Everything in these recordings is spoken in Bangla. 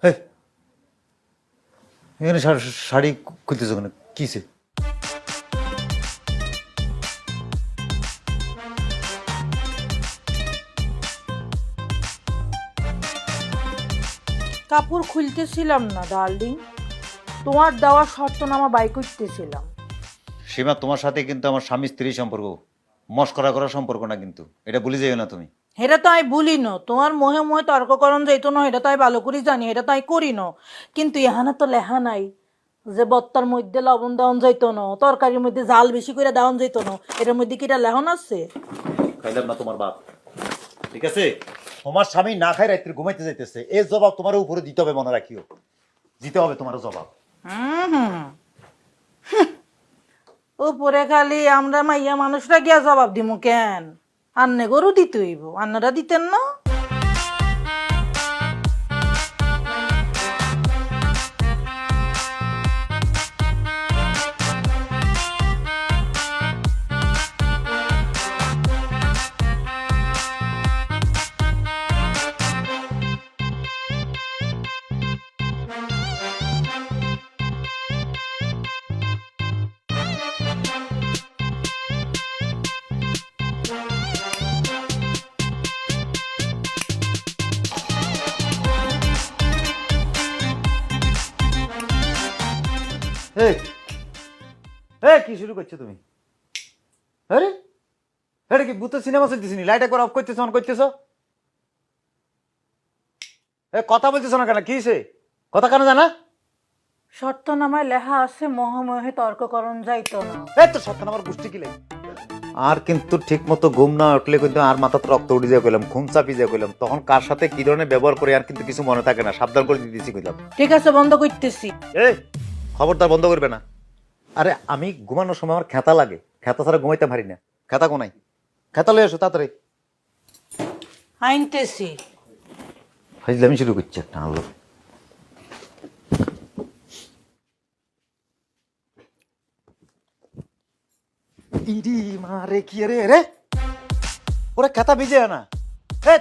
হে এখানে শাড়ি খুলতেছো কেন? কিসে? কাপড় খুলতেছিলাম না ডার্লিং, তোমার দেওয়া শর্তনামা বাই করতেছিলাম। সীমা, তোমার সাথে কিন্তু আমার স্বামী স্ত্রী সম্পর্ক, মস্করা করার সম্পর্ক না কিন্তু, এটা ভুলে যাইও না তুমি। এটা তো আমি ভুলি না, তোমার মোহে মোহে তর্ককরণ যাইতো না, এটা তো আমি ভালো করে জানি, এটা তো আমি করি না। কিন্তু এখানে তো লেখা নাই যে বত্তার মধ্যে লবণ দেওয়ান যাইতো না, তরকারির মধ্যে জাল বেশি করে দেওয়ান যাইতো না, এটার মধ্যে কি এটা লেখন আছে? খাইলাম না তোমার বাপ, ঠিক আছে? তোমার স্বামী না খাই রাত্রে ঘুমাইতে যাইতেছে, এই জবাব তোমার উপরে দিতে হবে, মনে রাখিও, দিতে হবে তোমার জবাব। উপরে খালি আমরা মাইয়া মানুষরা গিয়া জবাব দিমু কেন? আন্নে গরু দিতে হইব, আন্নারা দিতেন না? কি শুরু করছো তুমি? আরে এটা কি ভূতের সিনেমা চলতেছি? লাইট একবার অফ করতেছো, অন করতেছো, কথা বলতেছো না কেন? কি হয়েছে? কথা কেন জানা? শর্তনামায় লেখা আছে মহামহে তর্ককরণ যাইতো না। এই তো সত্য আমার গোষ্ঠী কি লাগে। আর কিন্তু ঠিক মতো ঘুম না উঠলে কিন্তু আর মাথাতে রক্ত উঠে যায় কইলাম, ঘুম চাপি যায় কইলাম, তখন কার সাথে কি ধরনের ব্যবহার করে আর কিন্তু কিছু মনে থাকে না, সাবধান করে দিতেছি কইলাম। ঠিক আছে, বন্ধ করতেছি। এই খবরদার বন্ধ করবে না। আরে আমি ঘুমানোর সময় আমার খেতা লাগে, খেতা ছাড়া ঘুমাইতে পারি না। খেতা কোনাই? খেতা লয়ে এসো তাড়াতাড়ি। আইনতেছি। ফাইজলামি শুরু করছে একটা আলো। ইডি মারে কি রে রে, ওরা খেতা ভিজে না।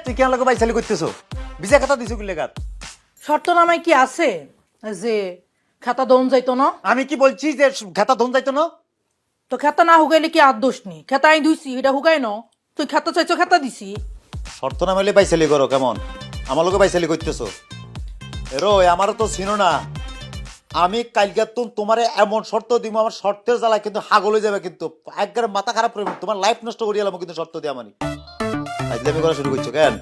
তুই কেন লাগে বাইসালি করতেছো? ভিজা খেতা দিছো কি লেগাত? শর্তনামায় কি আছে যে খাতা দন যাইতো না? আমি কি বলছি যে খেতা ধন যাইতো না? তো খেতা না হুগাইলে কি আর দোষ নেই? খেতা আই ধুইছি, এটা হুগাই ন, তুই খেতা চাইছো, খেতা দিছি। শর্ত না মেলে বাইসালি করো কেমন? আমার লোকে বাইসালি করতেছো? এরো আমারও তো ছিল না। আমি কালকে তোমারে এমন শর্ত দিব, আমার শর্তের জ্বালা কিন্তু হাগল হয়ে যাবে, কিন্তু একবারে মাথা খারাপ করবে, তোমার লাইফ নষ্ট করিয়ে এলাম কিন্তু শর্ত দিয়ে। আমি আজলামি করা শুরু করছো কেন?